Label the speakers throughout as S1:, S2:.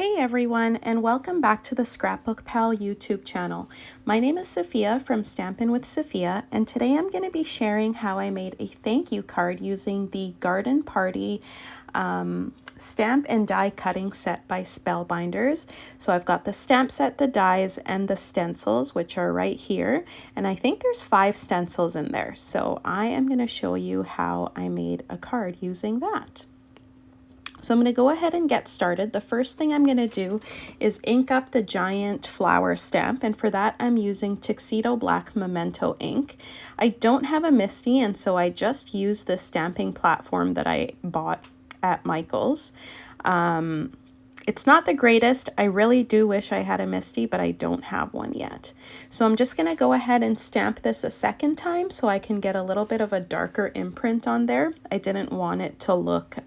S1: Hey everyone, and welcome back to the ScrapbookPal YouTube channel. My name is Safia from Stampin' with Safia, and today I'm going to be sharing how I made a thank you card using the Garden Party stamp and die cutting set by Spellbinders. So I've got the stamp set, the dies, and the stencils, which are right here. And I think there's 5 stencils in there. So I am going to show you how I made a card using that. So I'm going to go ahead and get started. The first thing I'm going to do is ink up the giant flower stamp, and for that I'm using Tuxedo Black Memento ink. I don't have a MISTI, and so I just use the stamping platform that I bought at Michael's. It's not the greatest. I really do wish I had a MISTI, but I don't have one yet. So I'm just going to go ahead and stamp this a second time so I can get a little bit of a darker imprint on there. I didn't want it to look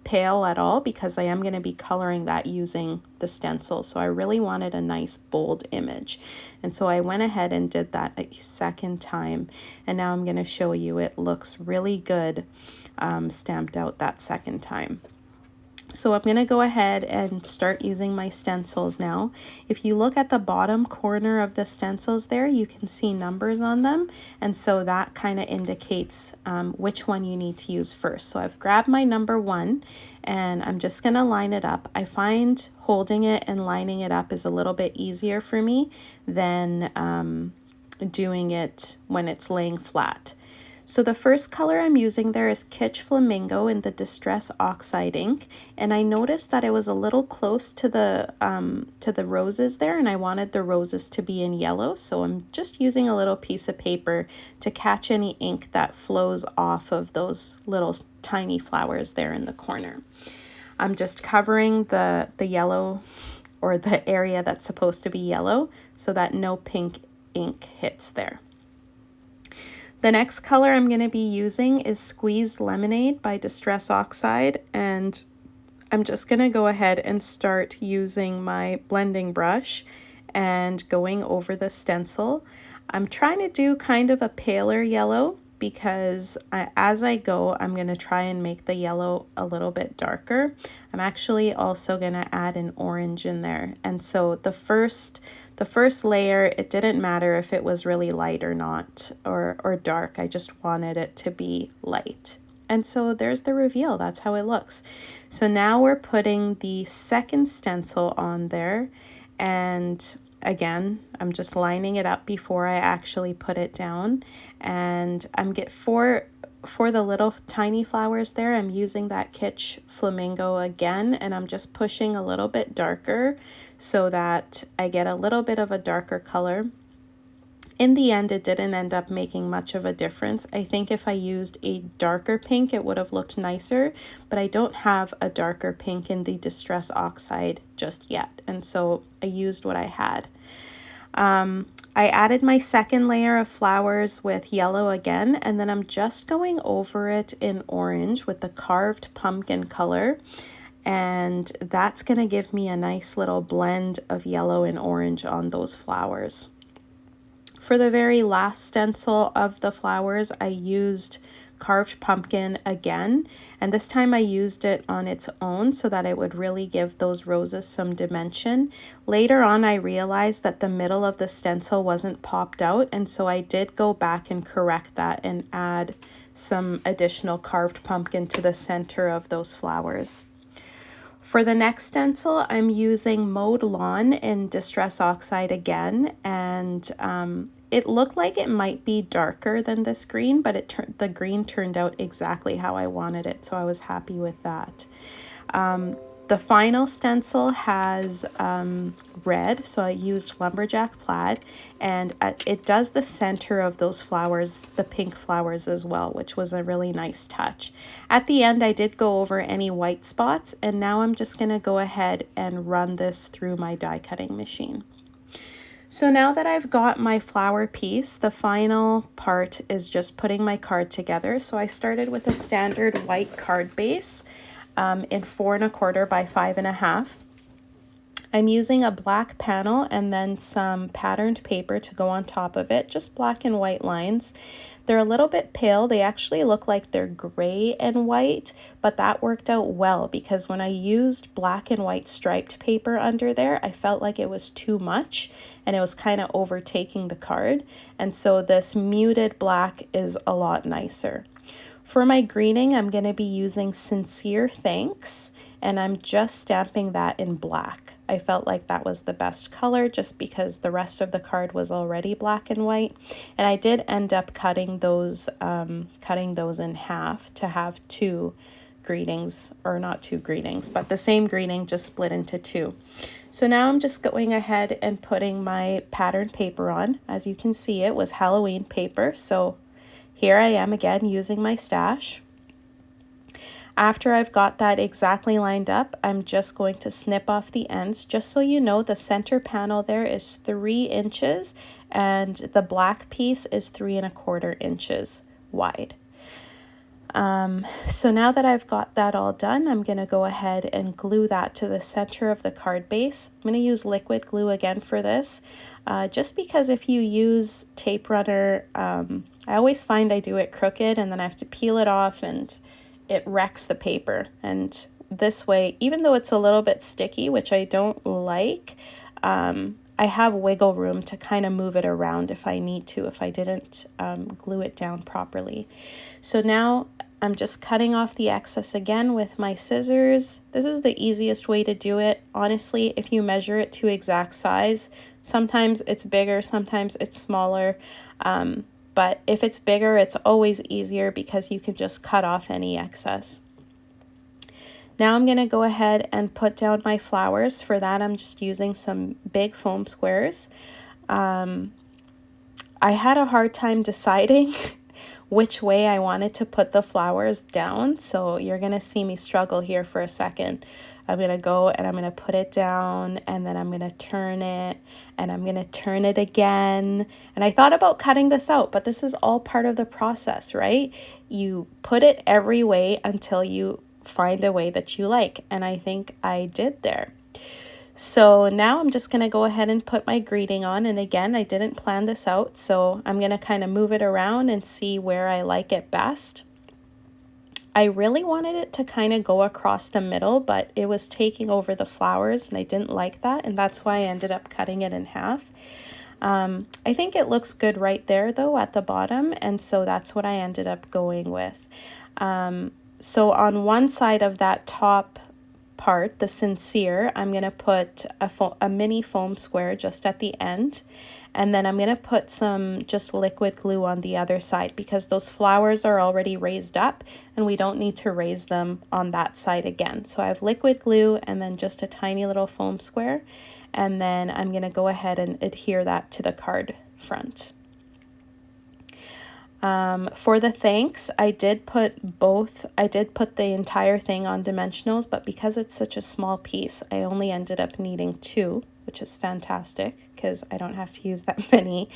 S1: pale at all because I am going to be coloring that using the stencil, so I really wanted a nice bold image, and so I went ahead and did that a second time, and now I'm going to show you it looks really good stamped out that second time. So I'm going to go ahead and start using my stencils now. If you look at the bottom corner of the stencils there, you can see numbers on them. And so that kind of indicates which one you need to use first. So I've grabbed my number 1 and I'm just going to line it up. I find holding it and lining it up is a little bit easier for me than doing it when it's laying flat. So the first color I'm using there is Kitsch Flamingo in the Distress Oxide ink, and I noticed that it was a little close to the roses there, and I wanted the roses to be in yellow, so I'm just using a little piece of paper to catch any ink that flows off of those little tiny flowers there in the corner. I'm just covering the yellow, or the area that's supposed to be yellow, so that no pink ink hits there. The next color I'm going to be using is Squeezed Lemonade by Distress Oxide, and I'm just going to go ahead and start using my blending brush and going over the stencil. I'm trying to do kind of a paler yellow because as I go, I'm going to try and make the yellow a little bit darker. I'm actually also going to add an orange in there, and so the first layer, it didn't matter if it was really light or not, or dark. I just wanted it to be light. And so there's the reveal. That's how it looks. So now we're putting the second stencil on there. And again, I'm just lining it up before I actually put it down. And I'm for the little tiny flowers there, I'm using that Kitsch Flamingo again, and I'm just pushing a little bit darker so that I get a little bit of a darker color. In the end, it didn't end up making much of a difference. I think if I used a darker pink, it would have looked nicer, but I don't have a darker pink in the Distress Oxide just yet, and so I used what I had. I added my second layer of flowers with yellow again, and then I'm just going over it in orange with the carved pumpkin color, and that's going to give me a nice little blend of yellow and orange on those flowers. For the very last stencil of the flowers, I used carved pumpkin again, and this time I used it on its own so that it would really give those roses some dimension. Later on, I realized that the middle of the stencil wasn't popped out, and so I did go back and correct that and add some additional carved pumpkin to the center of those flowers. For the next stencil, I'm using Mowed Lawn in Distress Oxide again, and it looked like it might be darker than this green, but the green turned out exactly how I wanted it, so I was happy with that. The final stencil has red, so I used Lumberjack Plaid, and it does the center of those flowers, the pink flowers as well, which was a really nice touch. At the end, I did go over any white spots, and now I'm just going to go ahead and run this through my die cutting machine. So now that I've got my flower piece, the final part is just putting my card together. So I started with a standard white card base in 4 1/4 by 5 1/2. I'm using a black panel and then some patterned paper to go on top of it, just black and white lines. They're a little bit pale. They actually look like they're gray and white, but that worked out well because when I used black and white striped paper under there, I felt like it was too much and it was kind of overtaking the card. And so this muted black is a lot nicer. For my greening, I'm going to be using Sincere Thanks, and I'm just stamping that in black. I felt like that was the best color just because the rest of the card was already black and white. And I did end up cutting those in half to have two greetings, or not two greetings, but the same greeting just split into two. So now I'm just going ahead and putting my pattern paper on. As you can see, it was Halloween paper, so here I am again using my stash. After I've got that exactly lined up, I'm just going to snip off the ends. Just so you know, the center panel there is 3 inches and the black piece is 3¼ inches wide. So now that I've got that all done, I'm going to go ahead and glue that to the center of the card base. I'm going to use liquid glue again for this, just because if you use tape runner, I always find I do it crooked and then I have to peel it off and it wrecks the paper. And this way, even though it's a little bit sticky, which I don't like, I have wiggle room to kind of move it around if I need to, if I didn't glue it down properly. So now I'm just cutting off the excess again with my scissors. This is the easiest way to do it. Honestly, if you measure it to exact size, sometimes it's bigger, sometimes it's smaller. But if it's bigger, it's always easier because you can just cut off any excess. Now I'm going to go ahead and put down my flowers. For that, I'm just using some big foam squares. I had a hard time deciding which way I wanted to put the flowers down, so you're going to see me struggle here for a second. I'm going to go and I'm going to put it down, and then I'm going to turn it, and I'm going to turn it again. And I thought about cutting this out, but this is all part of the process, right? You put it every way until you find a way that you like, and I think I did there. So now I'm just going to go ahead and put my greeting on, and again, I didn't plan this out, so I'm going to kind of move it around and see where I like it best. I really wanted it to kind of go across the middle, but it was taking over the flowers and I didn't like that, and that's why I ended up cutting it in half. I think it looks good right there though at the bottom, and so that's what I ended up going with. So on one side of that top part, the sincere, I'm going to put a mini foam square just at the end, and then I'm going to put some just liquid glue on the other side because those flowers are already raised up and we don't need to raise them on that side again. So I have liquid glue and then just a tiny little foam square, and then I'm going to go ahead and adhere that to the card front. For the thanks, I did put the entire thing on dimensionals, but because it's such a small piece, I only ended up needing 2, which is fantastic because I don't have to use that many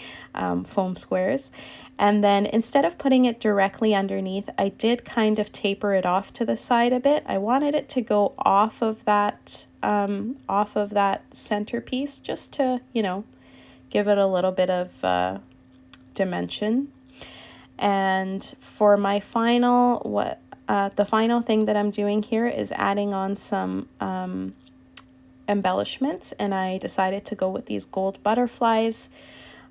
S1: foam squares. And then instead of putting it directly underneath, I did kind of taper it off to the side a bit. I wanted it to go off of that centerpiece just to, you know, give it a little bit of dimension. And for my final, the final thing that I'm doing here is adding on some embellishments, and I decided to go with these gold butterflies.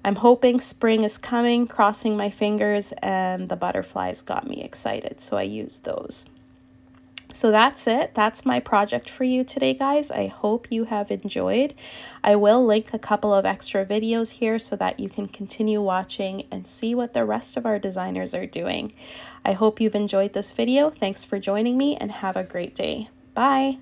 S1: I'm hoping spring is coming, crossing my fingers, and the butterflies got me excited, so I used those. So that's it. That's my project for you today, guys. I hope you have enjoyed. I will link a couple of extra videos here so that you can continue watching and see what the rest of our designers are doing. I hope you've enjoyed this video. Thanks for joining me and have a great day. Bye.